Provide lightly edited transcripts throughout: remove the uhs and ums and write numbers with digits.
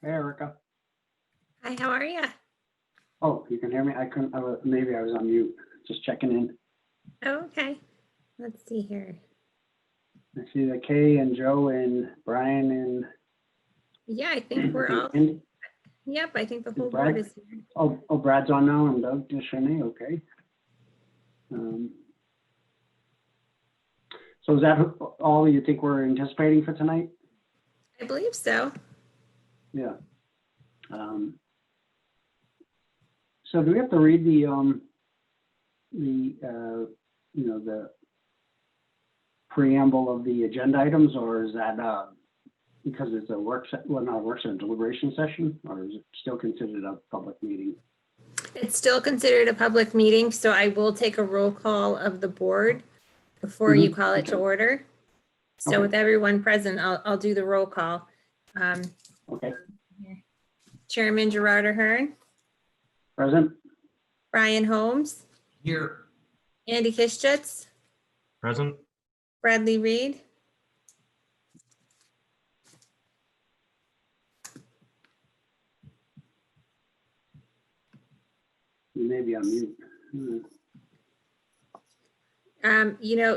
Hey, Erica. Hi, how are you? Oh, you can hear me? I couldn't, maybe I was on mute, just checking in. Oh, okay. Let's see here. I see that Kay and Joe and Brian and Yeah, I think we're all, Andy. yep, I think the whole Brad? board is here. Oh, Brad's on now and Doug Descheny, okay. So is that all you think we're anticipating for tonight? I believe so. Yeah. So do we have to read the preamble of the agenda items, or is that because it's a work, well, not a work session, deliberation session, or is it still considered a public meeting? It's still considered a public meeting, so I will take a roll call of the board before you call it to order. So Okay. with everyone present, I'll do the roll call. Okay, Chairman Gerard Ahern, present? Brian Holmes, Here. Andy Kischitz, Present. Bradley Reed, You may be on mute.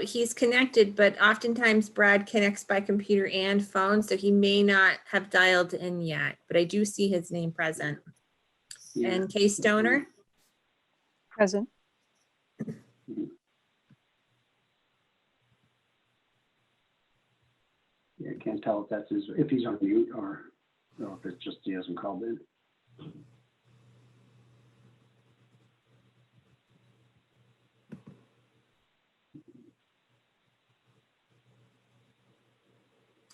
he's connected, but oftentimes Brad connects by computer and phone, so he may not have dialed in yet, but I do see his name present. Yeah. And Kay Stoner, Present. Yeah, I can't tell if that's if he's on mute or if it's just he hasn't called in.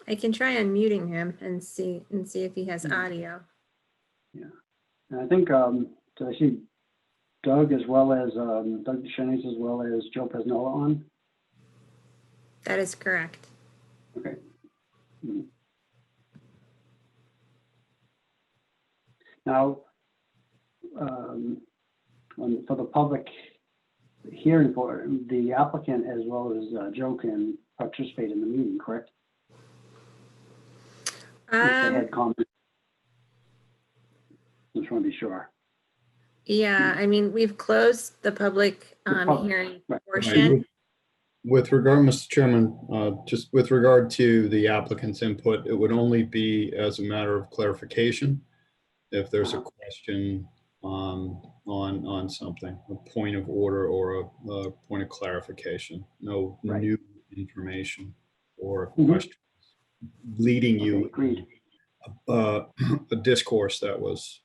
I can try unmuting him and see if he has audio. And I think, did I see Doug as well as, Doug Descheny as well as Joe Pesnola on? That is correct. Okay. Mhm. Now, for the public hearing for the applicant as well as Joe can participate in the meeting, correct? If they had comments. Just want to be sure. Yeah, I mean, we've closed the public hearing right. portion. With regard, Mr. Chairman, just with regard to the applicant's input, it would only be as a matter of clarification. If there's a question on something, a point of order or a point of clarification, no Right. new information or Mhm. questions leading you Agreed. a discourse that was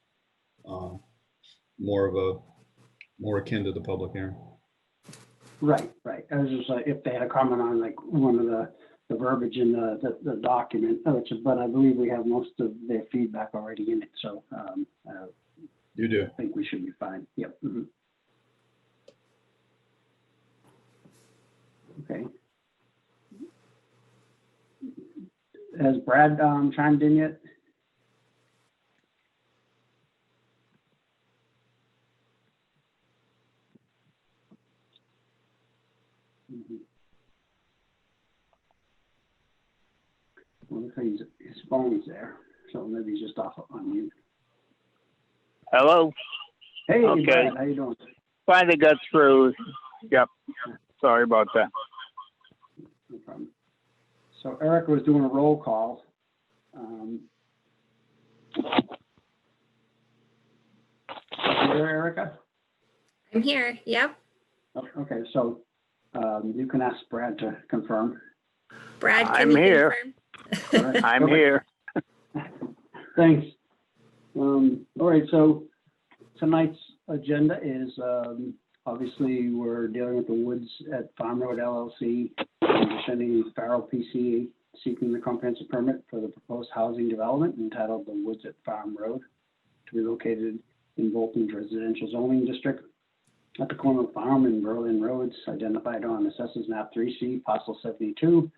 more akin to the public hearing. Right. I was just like, if they had a comment on like one of the verbiage in the document, but I believe we have most of their feedback already in it, so You do. I think we should be fine. Yep. Mhm. Okay. Has Brad chimed in yet? Mhm. Well, looks like his phone's there, so maybe he's just off on mute. Hello. Hey, Okay. Brad, how you doing? Finally got through. Yep. Sorry about that. No problem. So Erica was doing a roll call. You there, Erica? I'm here. Yep. Oh, okay, so you can ask Brad to confirm. Brad, can I'm you here. confirm? All right, I'm perfect. here. Thanks. All right, so tonight's agenda is obviously we're dealing with the Woods at Farm Road LLC, Descheny Farrell PC seeking the comprehensive permit for the proposed housing development entitled the Woods at Farm Road to be located in Bolton's residential zoning district at the corner of Farm and Berlin Roads, identified on Assessors Map 3C, Parcel 72,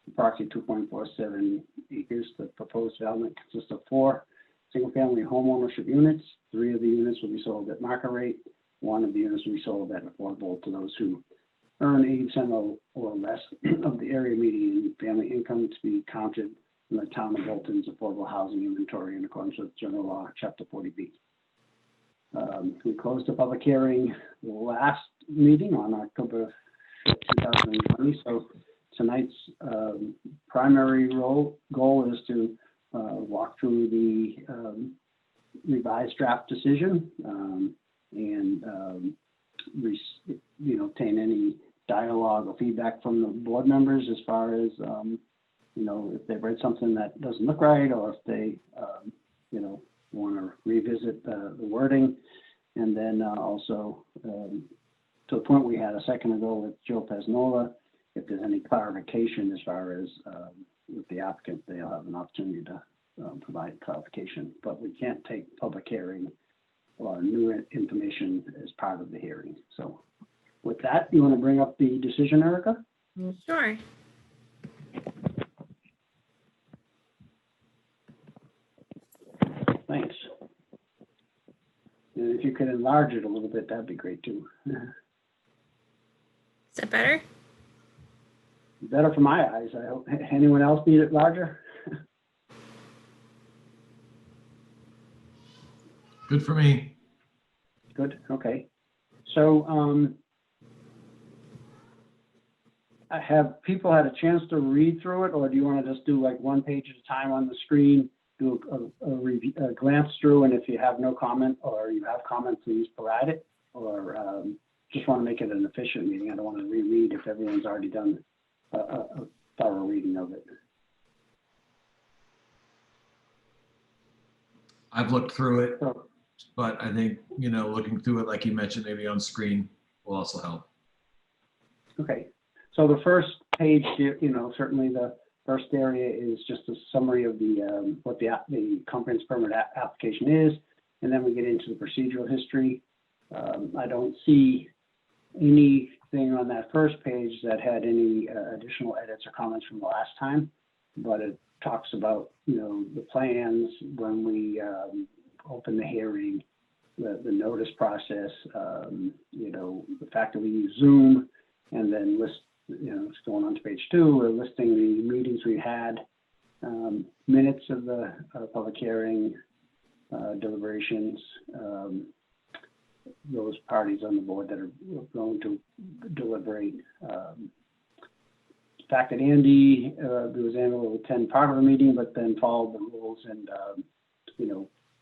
approximately 2.47 acres. The proposed development consists of 4 single-family home ownership units. 3 of the units will be sold at market rate. 1 of the units will be sold at affordable to those who earn 80% or less of the area median family income to be counted from the town of Bolton's affordable housing inventory in accordance with general law, chapter 40B. We closed the public hearing last meeting on October 5th, 2020. So tonight's primary goal is to walk through the revised draft decision and obtain any dialogue or feedback from the board members as far as if they've read something that doesn't look right, or if they want to revisit the wording. And then also to the point we had a second ago with Joe Pesnola, if there's any clarification as far as with the applicant, they'll have an opportunity to provide clarification. But we can't take public hearing or new information as part of the hearing. So with that, you want to bring up the decision, Erica? Sure. Thanks. And if you could enlarge it a little bit, that'd be great too. Is that better? Better for my eyes, I hope. Anyone else need it larger? Good for me. Good, okay. So have people had a chance to read through it, or do you want to just do like one page at a time on the screen, do a glance through, and if you have no comment or you have comment, please provide it, or just want to make it an efficient meeting? I don't want to reread if everyone's already done a thorough reading of it. I've looked through it, So, but I think, looking through it, like you mentioned, maybe on screen will also help. okay, so the first page, certainly the first area is just a summary of the what the comprehensive permit application is, and then we get into the procedural history. I don't see anything on that first page that had any additional edits or comments from the last time, but it talks about the plans when we open the hearing, the notice process, the fact that we use Zoom, and then list, it's going on to page 2, we're listing the meetings we had, minutes of the public hearing, deliberations, those parties on the board that are going to deliberate. The fact that Andy was able to attend part of the meeting, but then followed the rules and,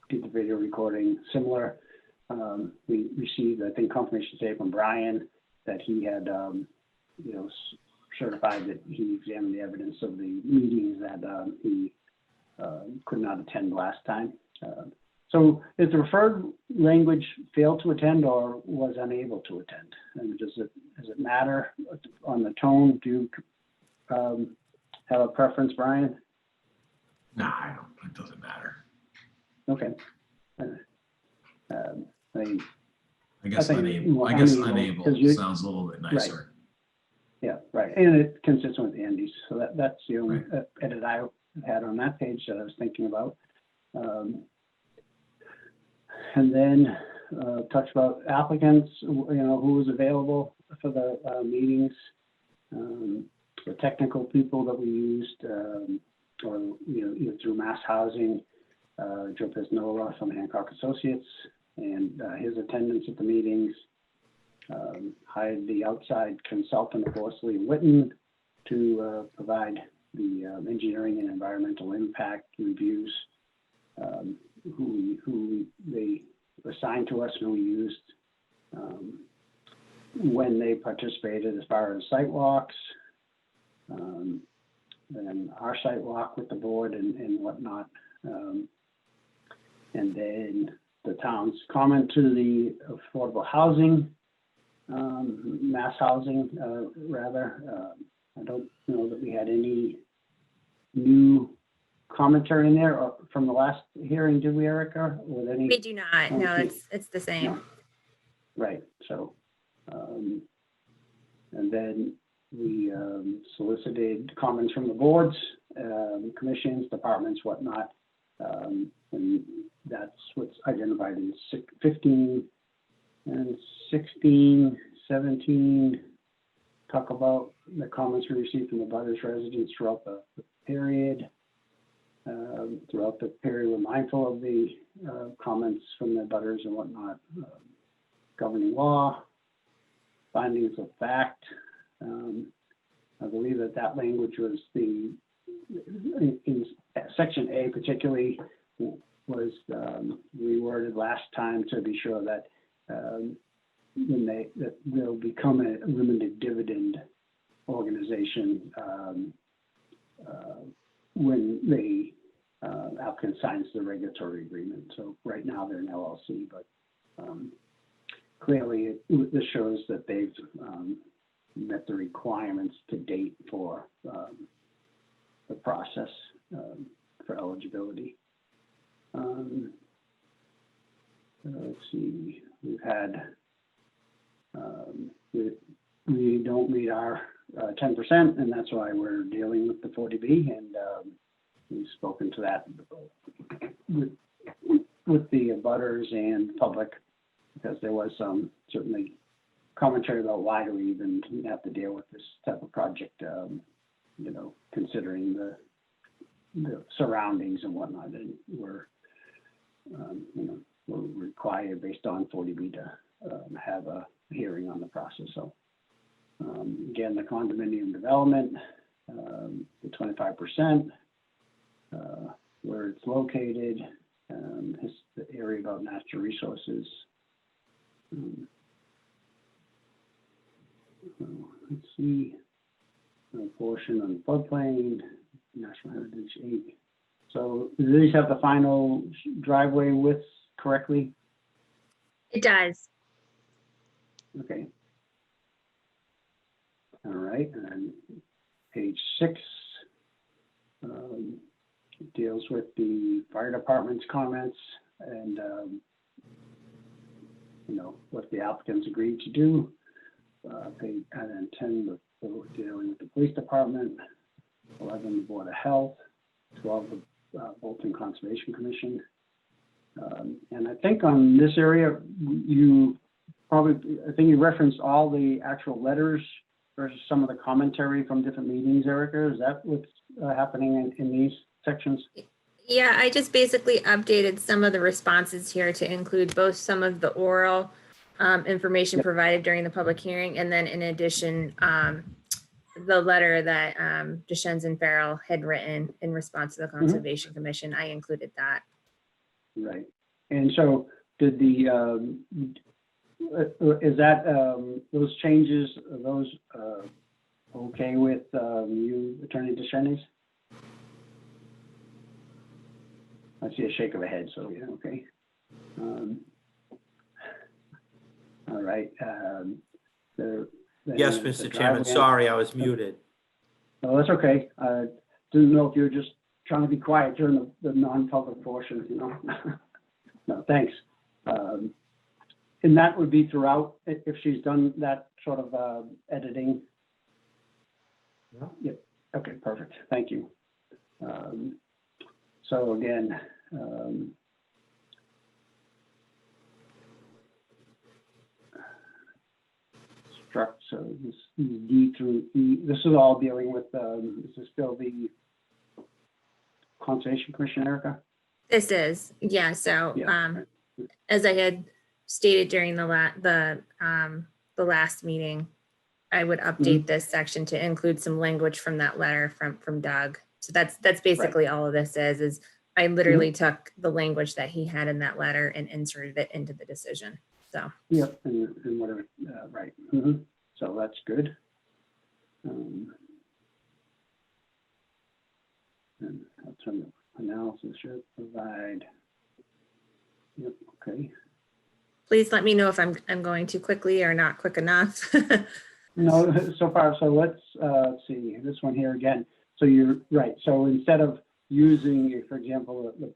did the video recording similar. We received, I think, confirmation today from Brian that he had, certified that he examined the evidence of the meetings that he could not attend last time. So is the referred language failed to attend or was unable to attend? And does it matter on the tone? Do you have a preference, Brian? Nah, it doesn't matter. Okay. I guess think unable. I unable, guess unable 'cause you- sounds a little bit nicer. Yeah, right. And it's consistent with Andy's. So that's the only Right. edit I had on that page that I was thinking about. And then talks about applicants, who was available for the meetings, the technical people that we used, or either through Mass Housing, Joe Pesnola from Hancock Associates, and his attendance at the meetings. Hired the outside consultant of Horsley and Witten to provide the engineering and environmental impact reviews, who they assigned to us and we used when they participated as far as site walks, then our site walk with the board and whatnot. And then the town's comment to the affordable housing, Mass Housing, rather. I don't know that we had any new commentary in there from the last hearing, did we, Erica? With any? We do not. No, Okay. it's the same. No. Right, so, and then we solicited comments from the boards, commissions, departments, whatnot. And that's what's identified in 15 and 16, 17, talk about the comments we received from the butters residents throughout the period. throughout the period. We're mindful of the comments from the butters and whatnot. Governing law, findings of fact. I believe that language was in section A particularly was reworded last time to be sure that that they'll become a limited dividend organization when the applicant signs the regulatory agreement. So right now they're an LLC, but clearly this shows that they've met the requirements to date for the process for eligibility. Let's see, we've had, we don't meet our 10%, and that's why we're dealing with the 40B, and we've spoken to that with the abutters and public, because there was some certainly commentary about why do we even have to deal with this type of project, you know, considering the surroundings and whatnot, and we're, you know, we're required based on 40B to have a hearing on the process. So again, the condominium development, the 25%, where it's located, the area about natural resources. Let's see, a portion on the floodplain, National Heritage 8. So do these have the final driveway width correctly? It does. Okay. All right, and then page 6 deals with the fire department's comments and you know, what the applicants agreed to do. Page, and then 10, dealing with the police department, 11, the Board of Health, 12, the Bolton Conservation Commission. And I think on this area, you probably, I think you referenced all the actual letters versus some of the commentary from different meetings, Erica. Is that what's happening in these sections? Yeah, I just basically updated some of the responses here to include both some of the oral information provided during the public hearing, and then in addition, the letter that Deschennes and Farrell had written in response to the Conservation Commission. I included that. Right. And so did the, is that, those changes, are those okay with you, Attorney Deschennes? I see a shake of a head, so yeah, okay. All right. Yes, Mr. Chairman, sorry, I was muted. No, that's okay. Didn't know if you were just trying to be quiet during the non-public portion, you know? No, thanks. And that would be throughout, if she's done that sort of editing? Yeah. Yep, okay, perfect, thank you. So again, so this is D through E. This is all dealing with, this is still the Conservation Commission, Erica? This is, yeah, so Yeah. as I had stated during the last meeting, I would update this section to include some language from that letter from Doug. So that's basically all of this is I literally took the language that he had in that letter and inserted it into the decision. So Yep, and whatever, right. So that's good. And I'll turn the analysis should provide. Yep, okay. please let me know if I'm going too quickly or not quick enough. No, so far, so let's see, this one here again. So you're right. So instead of using, for example, the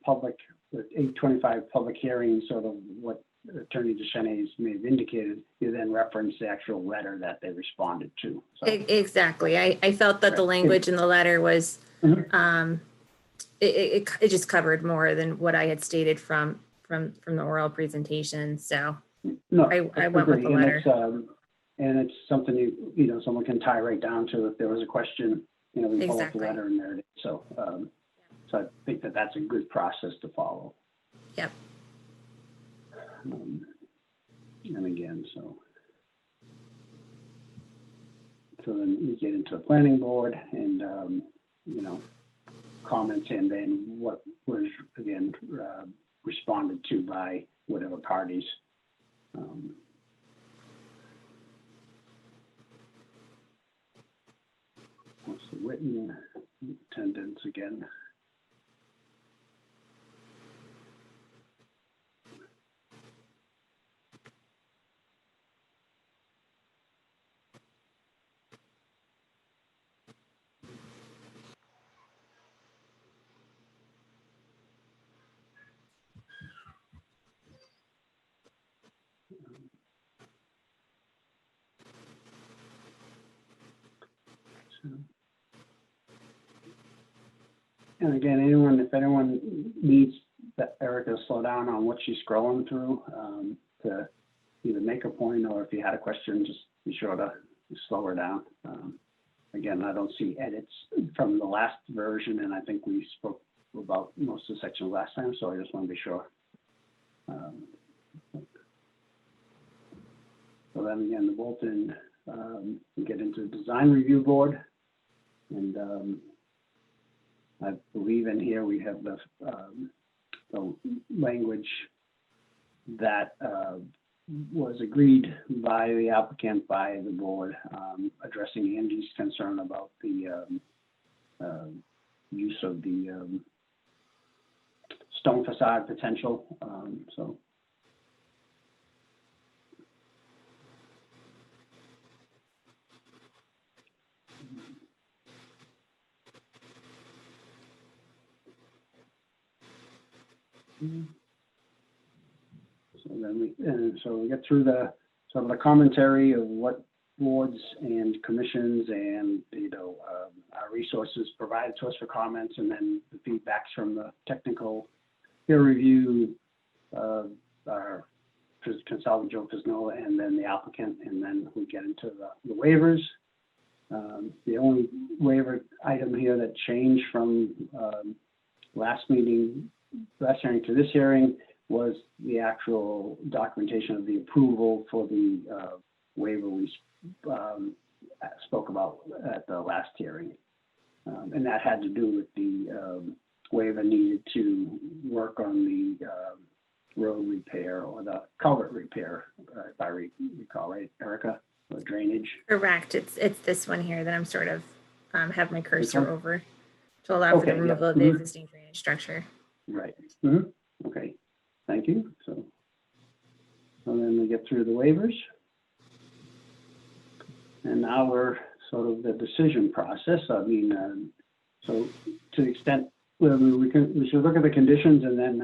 825 public hearing, sort of what Attorney Deschennes may have indicated, you then reference the actual letter that they responded to. So, Exactly. I felt that the language in the letter was, it just covered more than what I had stated from the oral presentation. So no, I went with the agree. letter. And it's something you know, someone can tie right down to if there was a question, you know, we pull up the Exactly. letter and there it is. So So I think that that's a good process to follow. Yep. And again, so then we get into the planning board and, you know, comments, and then what was, again, responded to by whatever parties. What's the written attendance again? So, and again, if anyone needs Erica to slow down on what she's scrolling through, to either make a point, or if you had a question, just be sure to slow her down. Again, I don't see edits from the last version, and I think we spoke about most of the sections last time, so I just want to be sure. So then again, the Bolton, we get into the design review board, and I believe in here we have the language that was agreed by the applicant, by the board, addressing Angie's concern about the use of the stone facade potential. So. So we get through the sort of the commentary of what boards and commissions and, you know, our resources provided to us for comments, and then the feedbacks from the technical peer review, our consultant Joe Fisnola, and then the applicant, and then we get into the waivers. The only waiver item here that changed from last hearing to this hearing was the actual documentation of the approval for the waiver we spoke about at the last hearing. And that had to do with the waiver needed to work on the road repair, or the culvert repair, if I recall, right, Erica, or drainage. Correct. It's this one here that I'm sort of have my cursor one? over to allow for Okay, the yeah. removal of the Mhm. existing drainage structure. Right. Okay. Thank you. So then we get through the waivers. And now we're sort of the decision process. I mean, so to the extent where we should look at the conditions, and then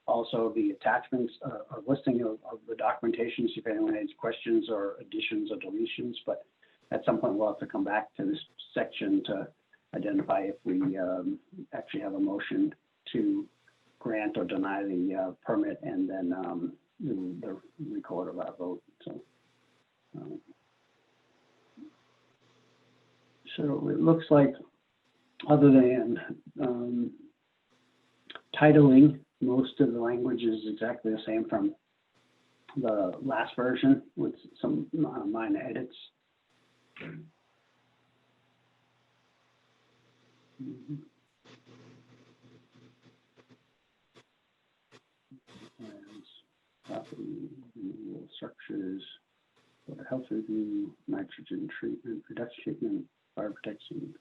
also the attachments, a listing of the documentation, see if anyone has questions or additions or deletions. But at some point we'll have to come back to this section to identify if we actually have a motion to grant or deny the permit, and then the record of our vote. So it looks like, other than titling, most of the language is exactly the same from the last version, with some minor edits. Property removal structures, water health review, nitrogen treatment, reduction treatment, fire protection,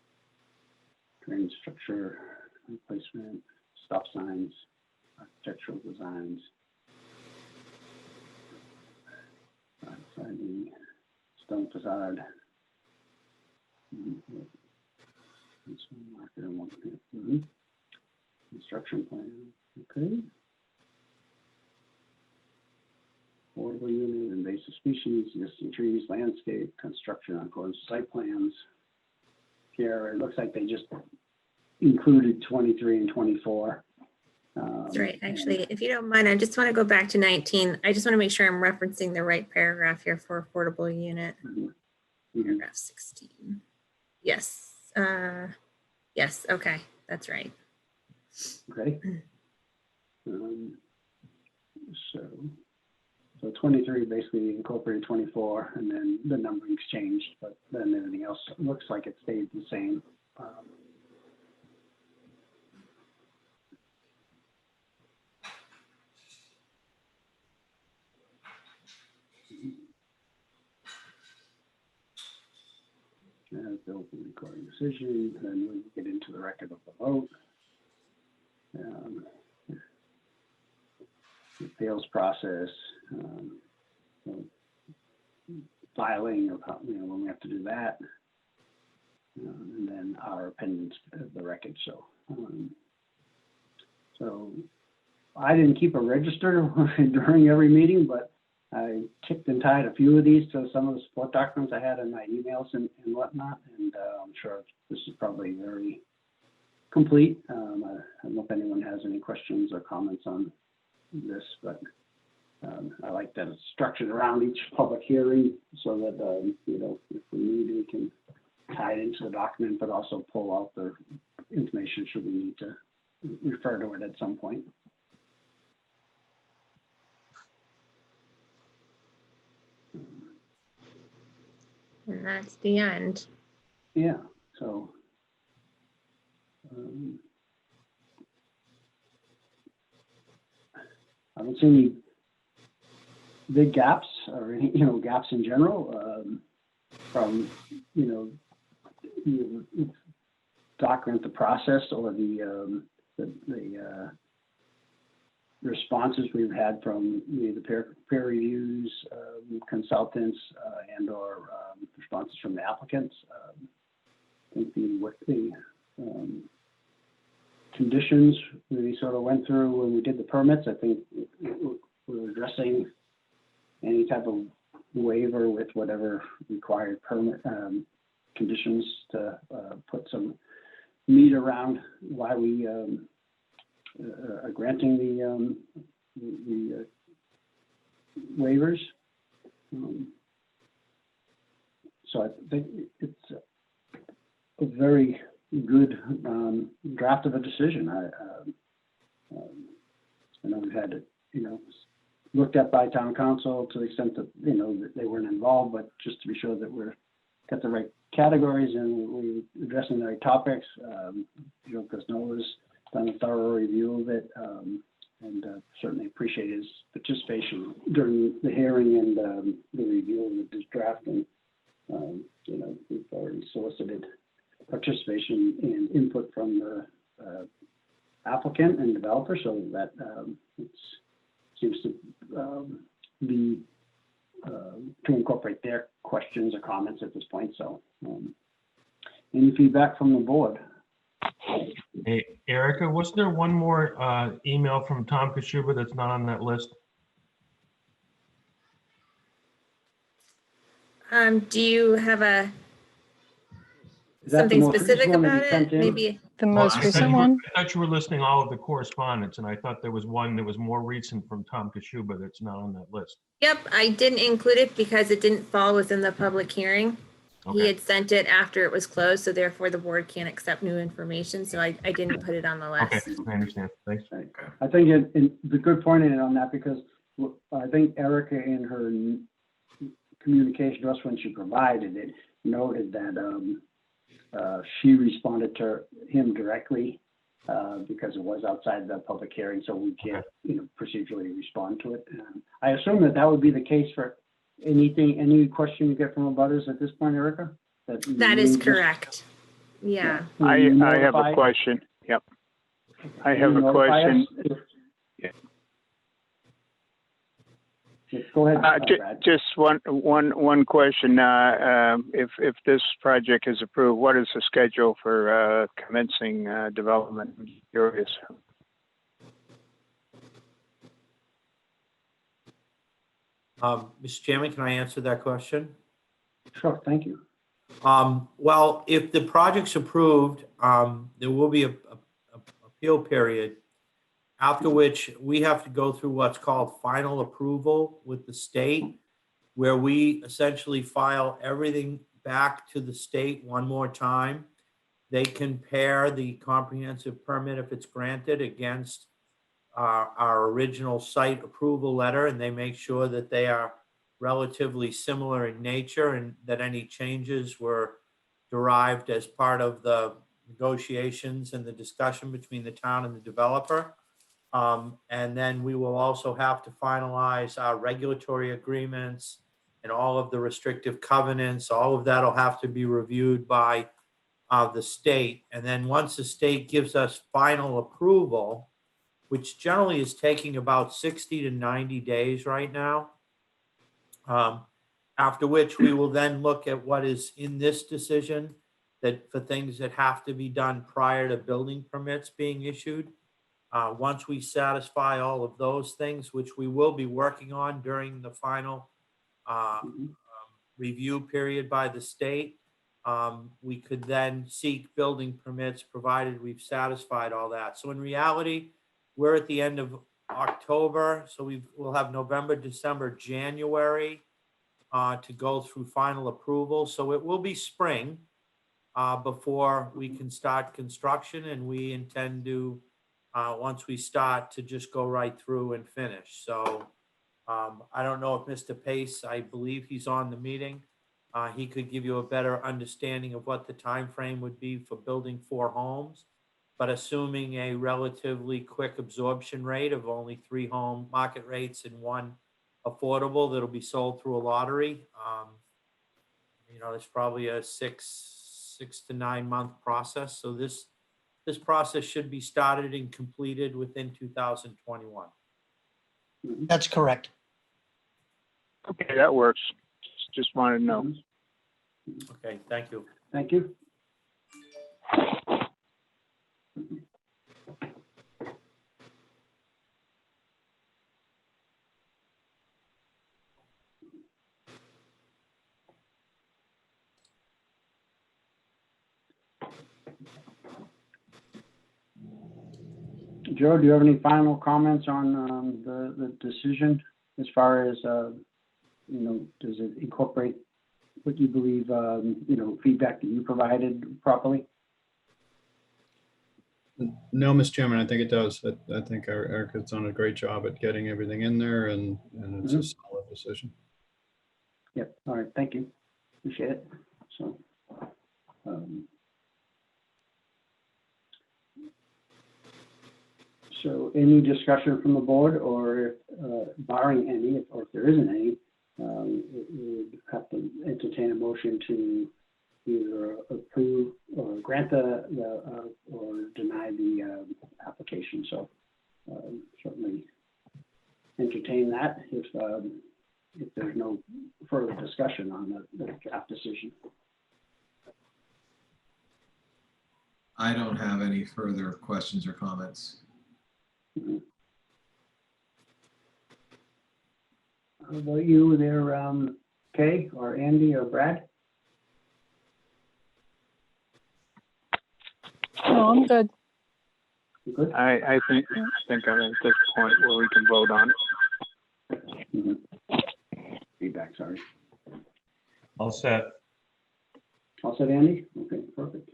drainage structure replacement, stop signs, architectural designs, siding, stone facade. Construction plan, okay. Affordable unit, invasive species, existing trees, landscape, construction on accordance with site plans. Here, it looks like they just included 23 and 24. That's right. Actually, if you don't mind, I just want to go back to 19. I just want to make sure I'm referencing the right paragraph here for affordable unit. Paragraph 16. Yes. Yes. Okay. That's right. Okay. So 23 basically incorporated 24, and then the numbering's changed, but then everything else looks like it stayed the same. As the open recording decision, then we get into the record of the vote. The appeals process, filing of how, when we have to do that, and then our opinions of the record. So I didn't keep a register during every meeting, but I ticked and tied a few of these to some of the support documents I had in my emails and whatnot, and I'm sure this is probably very complete. I don't know if anyone has any questions or comments on this, but I like that it's structured around each public hearing so that, if we need, we can tie it into the document, but also pull out the information should we need to refer to it at some point. And that's the end. Yeah, so. I don't see any big gaps or any, gaps in general from, document the process or the responses we've had from the peer reviews, consultants, and or responses from the applicants. I think what the conditions we sort of went through when we did the permits, I think we're addressing any type of waiver with whatever required permit conditions to put some meat around why we are granting the waivers. So I think it's a very good draft of a decision. I know we've had it, looked at by town council to the extent that, that they weren't involved, but just to be sure that we're got the right categories and we're addressing the right topics. Because Noah's done a thorough review of it, and certainly appreciate his participation during the hearing and the review of this draft. And, we've already solicited participation and input from the applicant and developer, so that it seems to be to incorporate their questions or comments at this point. So any feedback from the board? Hey, Erica, was there one more email from Tom Kashuba that's not on that list? Do you have Is that the something most recent specific one that about he sent it? in? Maybe. The Well, most recent one? I thought you were listing all of the correspondence, and I thought there was one that was more recent from Tom Kashuba that's not on that list. Yep, I didn't include it because it didn't fall within the public hearing. He Okay. had sent it after it was closed, so therefore the board can't accept new information. So I didn't put it on the Okay, list. I understand. Thanks. I think the good point in on that, because I think Erica in her communication to us when she provided it noted that she responded to him directly because it was outside the public hearing, so we can't, procedurally respond to it. I assume that would be the case for any question you get from abutters at this point, Erica? That is correct. Yeah. I have a question. Yep. I have a question. Go ahead. Brad. Just one question. If this project is approved, what is the schedule for commencing development? I'm curious. Mr. Chairman, can I answer that question? Sure, thank you. Well, if the project's approved, there will be a appeal period, after which we have to go through what's called final approval with the state, where we essentially file everything back to the state one more time. They compare the comprehensive permit, if it's granted, against our original site approval letter, and they make sure that they are relatively similar in nature and that any changes were derived as part of the negotiations and the discussion between the town and the developer. And then we will also have to finalize our regulatory agreements and all of the restrictive covenants. All of that will have to be reviewed by the state. And then once the state gives us final approval, which generally is taking about 60 to 90 days right now, after which we will then look at what is in this decision, that for things that have to be done prior to building permits being issued. Once we satisfy all of those things, which we will be working on during the final review period by the state, we could then seek building permits provided we've satisfied all that. So in reality, we're at the end of October, so we'll have November, December, January to go through final approval. So it will be spring before we can start construction, and we intend to, once we start, to just go right through and finish. So I don't know if Mr. Pace, I believe he's on the meeting. He could give you a better understanding of what the time frame would be for building 4 homes. But assuming a relatively quick absorption rate of only 3 home market rates and 1 affordable that'll be sold through a lottery, it's probably a 6 to 9 month process. So this process should be started and completed within 2021. That's correct. Okay, that works. Just wanted to know. Okay, thank you. Thank you. Joe, do you have any final comments on the decision as far as, does it incorporate what you believe, feedback that you provided properly? No, Mr. Chairman, I think it does. I think Erica's done a great job at getting everything in there, and it's a solid decision. Yep, all right, thank you. Appreciate it. So any discussion from the board, or barring any, or if there isn't any, we would have to entertain a motion to either approve or grant or deny the application. So certainly entertain that if there's no further discussion on the draft decision. I don't have any further questions or comments. Mhm. How about you there, Kay or Andy or Brad? No, I'm good. You good? I think I'm at this point where we can vote on it. Mhm. Feedback, sorry. All set. All set, Andy? Okay, perfect.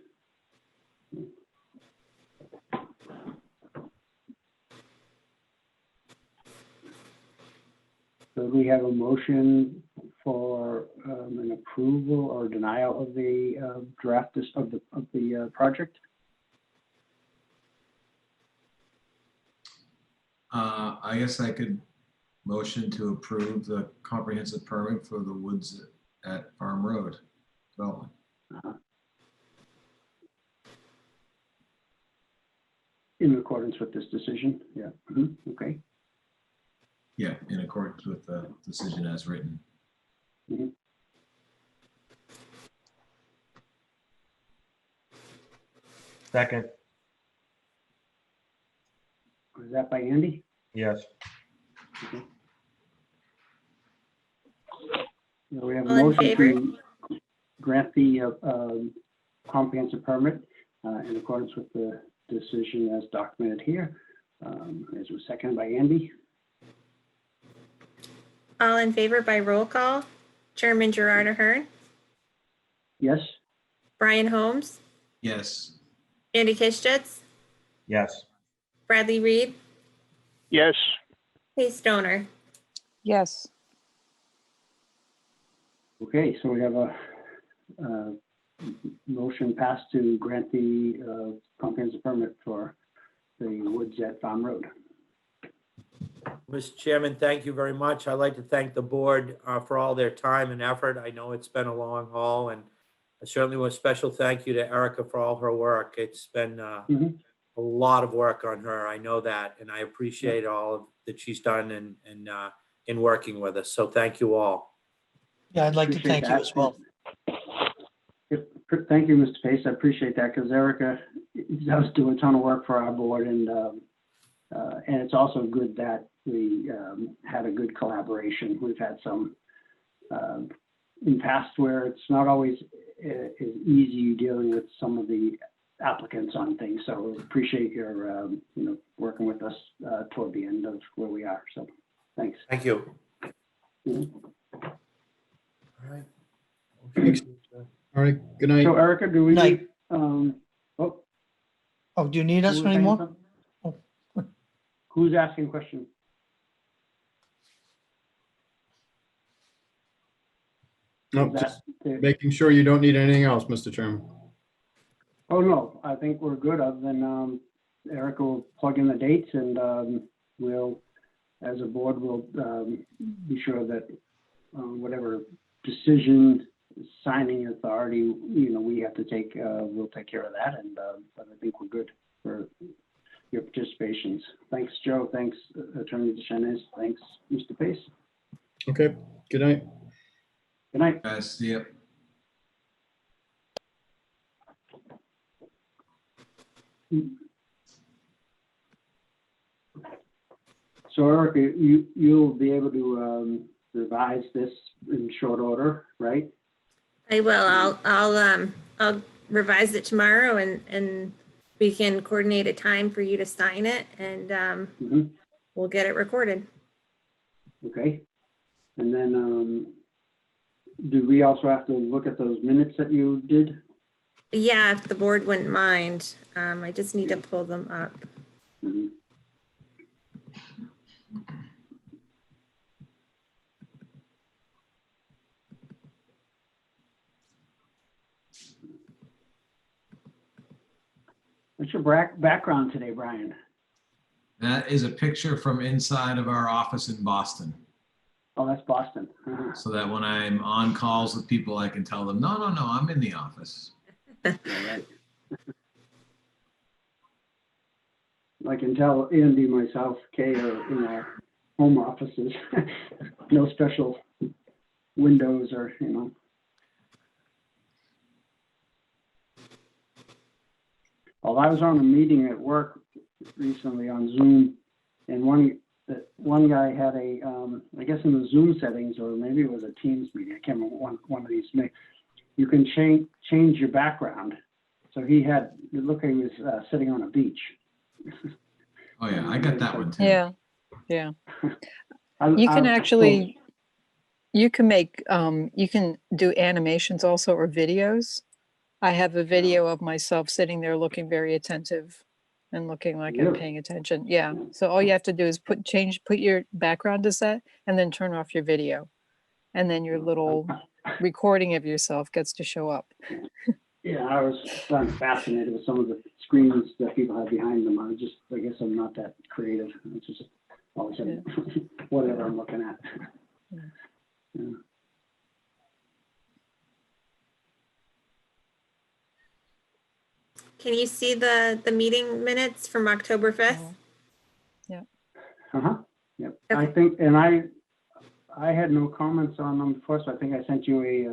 So we have a motion for an approval or denial of the draft of the project. I guess I could motion to approve the comprehensive permit for the woods at Farm Road development. In accordance with this decision, yeah, okay. Yeah, in accordance with the decision as written. Mhm. Second, Was that by Andy? yes. Okay. So we have a All in motion favor? to grant the comprehensive permit in accordance with the decision as documented here. As was seconded by Andy. All in favor by roll call. Chairman Gerard Ahern, Yes? Brian Holmes, Yes. Andy Kischitz, Yes. Bradley Reed, Yes. Pace Stoner. Yes. Okay, so we have a motion passed to grant the comprehensive permit for the woods at Farm Road. Mr. Chairman, thank you very much. I'd like to thank the board for all their time and effort. I know it's been a long haul, and I certainly want a special thank you to Erica for all her work. It's been Mhm. a lot of work on her. I know that, and I appreciate all that she's done in working with us. So thank you all. Yeah, I'd like to Appreciate thank you that. as well. Yep. Thank you, Mr. Pace. I appreciate that because Erica does do a ton of work for our board, and it's also good that we had a good collaboration. We've had some in past where it's not always as easy dealing with some of the applicants on things. So we appreciate your working with us toward the end of where we are. So thanks. Thank you. Mhm. All right. Thanks. All right, good night. So Erica, do we Night. need, Oh, do you need us who was saying anymore? something? Oh. Who's asking questions? No, Is just that- making sure you don't need anything else, Mr. Chairman. Oh, no, I think we're good, other than Erica will plug in the dates and we'll, as a board, we'll be sure that whatever decision, signing authority, we have to take, we'll take care of that. And but I think we're good for your participations. Thanks, Joe. Thanks, Attorney DeShanes. Thanks, Mr. Pace. Okay, good night. Good night. Guys, see ya. So Erica, you'll be able to revise this in short order, right? I will. I'll revise it tomorrow and we can coordinate a time for you to sign it and Mhm. we'll get it recorded. Okay. And then, do we also have to look at those minutes that you did? Yeah, if the board wouldn't mind. I just need to pull them up. Mhm. What's your background today, Brian? That is a picture from inside of our office in Boston. Oh, that's Boston. Uh-huh. So that when I'm on calls with people, I can tell them, no, I'm in the office. Yeah, right. I can tell Andy, myself, Kay are in our home offices. No special windows or, Well, I was on a meeting at work recently on Zoom, and one guy had I guess in the Zoom settings, or maybe it was a Teams meeting, I can't remember one of these, you can change your background. So it looked like he was sitting on a beach. Oh yeah, I got that one too. Yeah, yeah. I- You can I- actually, you can make, you can do animations also or videos. I have a video of myself sitting there looking very attentive and looking like I'm Really? paying attention. Yeah. So all you have to do is put your background to set and then turn off your video. And then your little recording of yourself gets to show up. Yeah, I was fascinated with some of the screens that people have behind them. I guess I'm not that creative. It's just all of a sudden, whatever I'm looking at. Yeah. Yeah. Can you see the meeting minutes from October 5th? Uh-huh, yep. I Okay. think, and I had no comments on them before, so I think I sent you a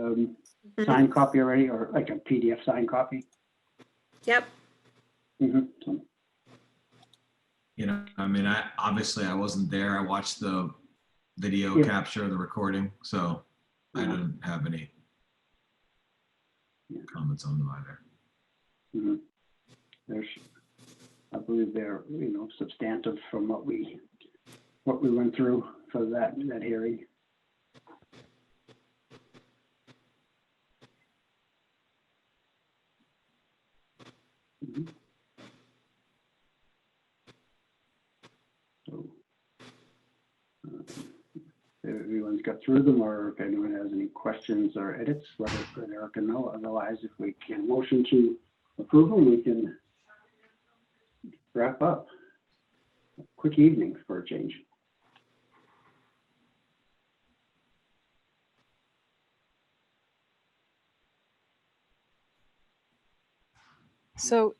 Mhm. signed copy already, or like a PDF signed copy. Yep. Mhm. Obviously I wasn't there. I watched the video Yeah. capture, the recording, so I didn't have any comments on them either. Mhm. There's, I believe they're, substantive from what we went through for that hearing. Mhm. So, if everyone's got through them, or if anyone has any questions or edits, let Erica know. Otherwise, if we can motion to approve them, we can wrap up. Quick evening for a change. So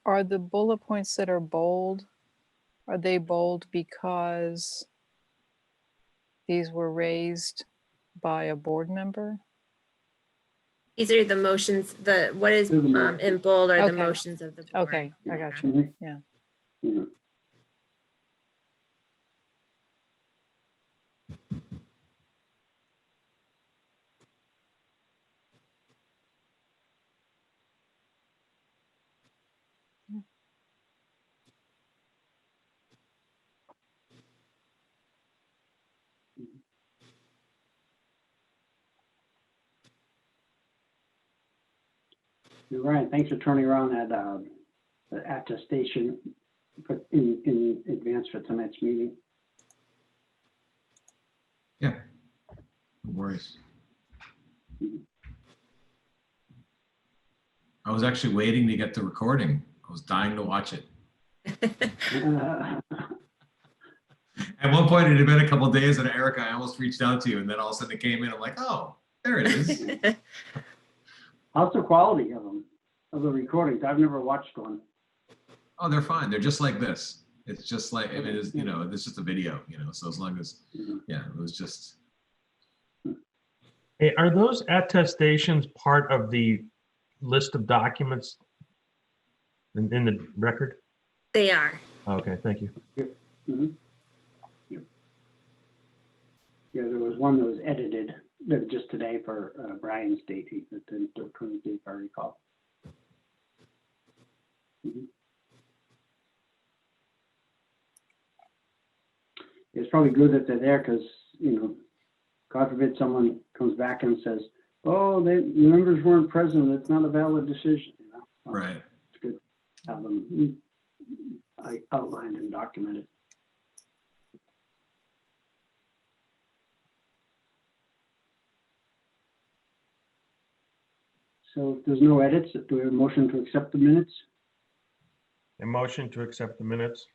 are the bullet points that are bold, are they bold because these were raised by a board member? These are the motions, what is These are the motions. in bold are the Okay. motions of the board. Okay, I got you. Mhm. Yeah. Mhm. Ryan, thanks for turning around the attestation in advance for tonight's meeting. Yeah. No worries. I was actually waiting to get the recording. I was dying to watch it. At one point, it had been a couple days, and Erica, I almost reached out to you, and then all of a sudden it came in. I'm like, oh, there it is. How's the quality of them, of the recordings? I've never watched one. Oh, they're fine. They're just like this. It's just like, it is, you know, it's just a video, you know, so as long as, yeah, it was just. Hey, are those attestations part of the list of documents in the record? They are. Okay, thank you. Mhm. Yep. Yeah, there was one that was edited just today for Brian's date, the 20th, if I recall. Mhm. It's probably good that they're there because, you know, God forbid someone comes back and says, oh, the members weren't present, it's not a valid decision, you know? Right. It's good to have them outlined and documented. So if there's no edits, do we have a motion to accept the minutes? A motion to accept the minutes?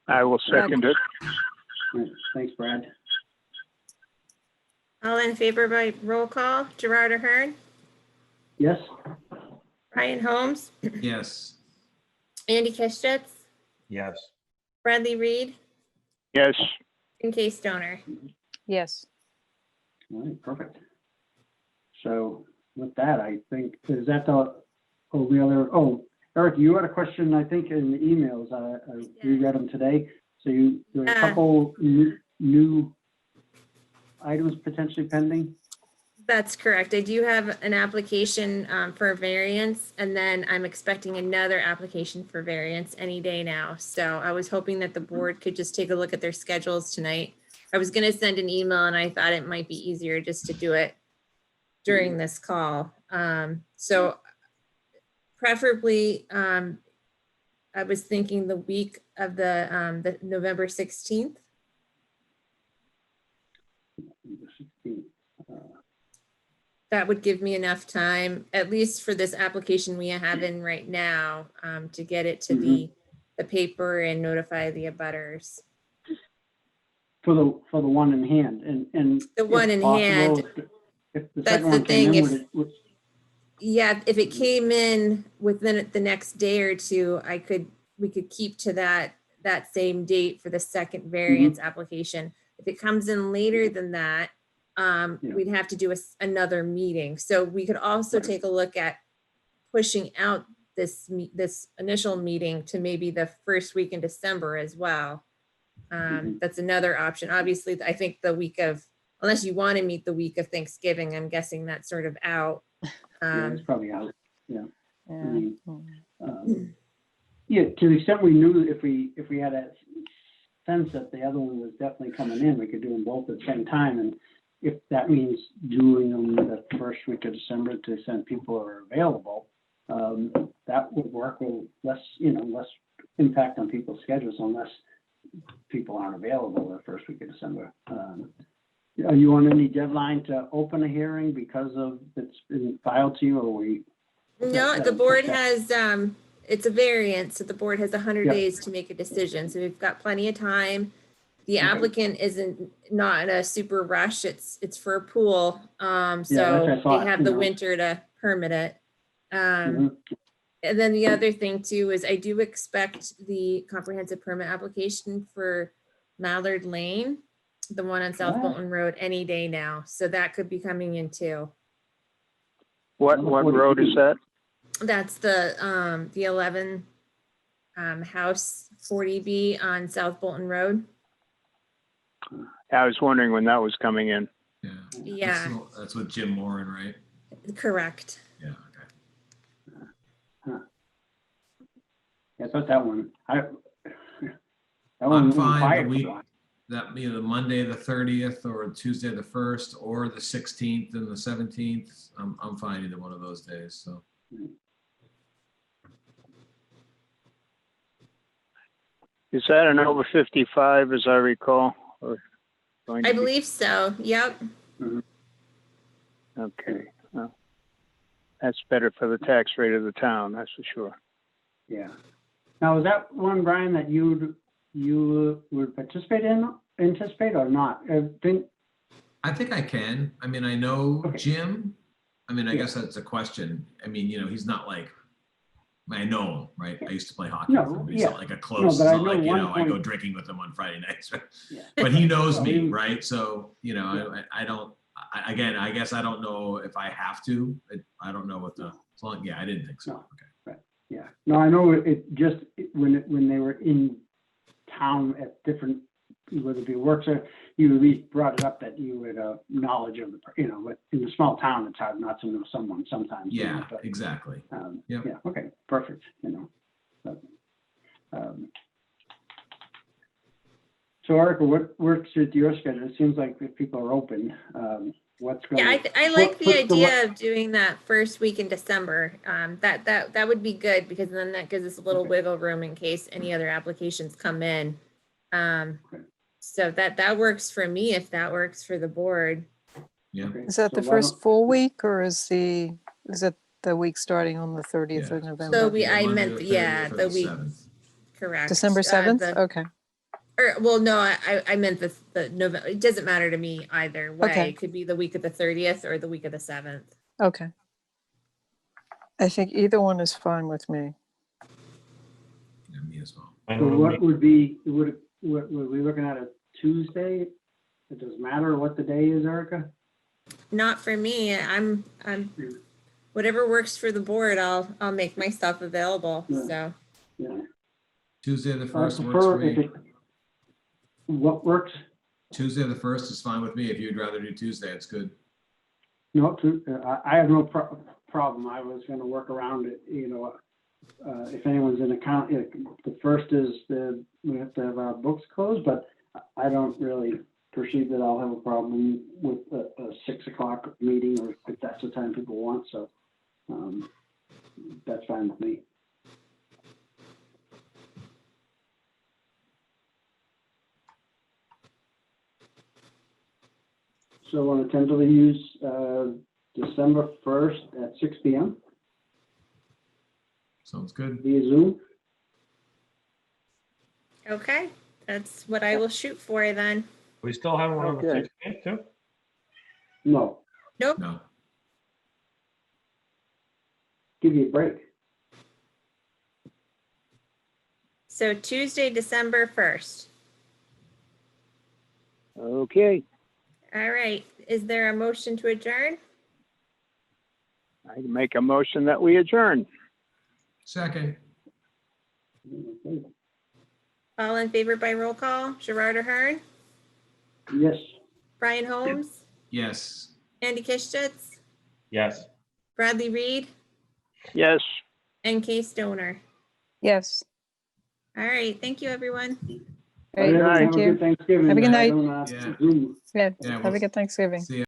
I will second it. Right, thanks, Brad. All in favor by roll call, Gerard Ahern, Yes? Ryan Holmes, Yes. Andy Kistitz, Yes. Bradley Reed, Yes, and Kay Stoner. Yes. All right, perfect. So with that, I think, is that the only other, oh, Eric, you had a question, I think, in the emails. I reread them today. So there are a Yeah. couple new items potentially pending? That's correct. I do have an application for a variance, and then I'm expecting another application for variance any day now. So I was hoping that the board could just take a look at their schedules tonight. I was going to send an email, and I thought it might be easier just to do it during this call. So preferably, I was thinking the week of the November 16th. That would give me enough time, at least for this application we have in right now, to get it to the paper and notify the abutters. For the one in hand and. The one if in possible, hand. if the That's second the one came thing, in, if- would it- Yeah, if it came in within the next day or two, we could keep to that same date for the second variance application. If it comes in later than that, we'd have to do another meeting. So we could also Right. take a look at pushing out this initial meeting to maybe the first week in December as well. That's another option. Obviously, I think the week of, unless you want to meet the week of Thanksgiving, I'm guessing that's sort of out. Yeah, it's probably out, yeah. I Yeah. mean, yeah, to the extent we knew if we had a sense that the other one was definitely coming in, we could do them both at the same time and if that means doing them the first week of December to the extent people are available, that would work with less, less impact on people's schedules unless people aren't available the first week of December. Are you on any deadline to open a hearing because of it's been filed to you, or we? No, the board has, it's a variance, so the board has 100 Yeah. days to make a decision, so we've got plenty of time. The Okay. applicant not in a super rush, it's for a pool, that's so what I they thought, have the winter to permit it. Mhm. And then the other thing too is I do expect the comprehensive permit application for Mallard Lane, the one on South Ah. Bolton Road, any day now, so that could be coming in too. What road is that? That's the 11 house 40B on South Bolton Road. I was wondering when that was coming in. Yeah. Yeah. That's with Jim Moran, right? Correct. Yeah, okay. I thought that one, that I'm one went fine quiet the for a week, while. that be the Monday, the 30th, or Tuesday, the 1st, or the 16th and the 17th. I'm fine either one of those days, so. Is that an over 55, as I recall? Or going to I be- believe so. Yep. Okay. Well, that's better for the tax rate of the town, that's for sure. Yeah. Now, is that one, Brian, that you would anticipate or not? I think I can. I mean, I know Okay. Jim. I mean, I Yeah. guess that's a question. I mean, he's not like, I know him, right? I used to play hockey No, with him. He's yeah. not like a close, but it's I not know like, one I go point- drinking with him on Friday nights, right? Yeah. But he knows Well, me, he- right? So, I don't, again, I guess I don't know if I have to. I don't know what yeah, I didn't think so. No. Okay. Yeah. No, I know when they were in town at different, whether it be works, you at least brought it up that you had knowledge of but in a small town, it's hard not to know someone sometimes. Yeah, but, exactly. Yep. Yeah, okay, perfect, but, so Erica, what works with your schedule? It seems like if people are open, what's going? Yeah, I like the what's idea of doing that first week in December. That would be good because then that gives us a little Okay. wiggle room in case any other applications come in. Okay. So that works for me if that works for the board. Yeah. Okay, Is that so the why first don't- full week or is it the week starting on the 30th Yeah. of So November? I Monday, meant, the yeah, 30th or the the week, 7th. correct. December 7th? Okay. Well, no, I meant the November. It doesn't matter to me either way. Okay. It could be the week of the 30th or the week of the 7th. Okay. I think either one is fine with me. Yeah, me as well. I So know what would be, would we looking at a Tuesday? It doesn't matter what the day is, Erica? Not for me. I'm whatever works for the board. I'll make myself available. Yeah. So Yeah. Tuesday, the I 1st works prefer for if me. it, what works? Tuesday, the 1st is fine with me. If you'd rather do Tuesday, it's good. No, I have no problem. I was gonna work around it, if anyone's in account, the first is we have to have our books closed, but I don't really perceive that I'll have a problem with a 6 o'clock meeting, or if that's the time people want, so, that's fine with me. So I want to tentatively use, December 1st at 6 PM Sounds good. via Zoom. okay, that's what I will shoot for then. we still have one on the Okay. 16th too? No, No. give you a break. So Tuesday, December 1st. Okay, All right. Is there a motion to adjourn? I make a motion that we adjourn. Second. All in favor by roll call? Gerard Ahern, Yes. Brian Holmes, Yes. Andy Kishtitz, Yes. Bradley Reed, Yes. and Kay Stoner. Yes. All right. Thank you, everyone. Great, Everyone thank have a you. good Thanksgiving. Have a good night. On, Yeah. Zoom. Yeah, Yeah, have a we'll good Thanksgiving. see you.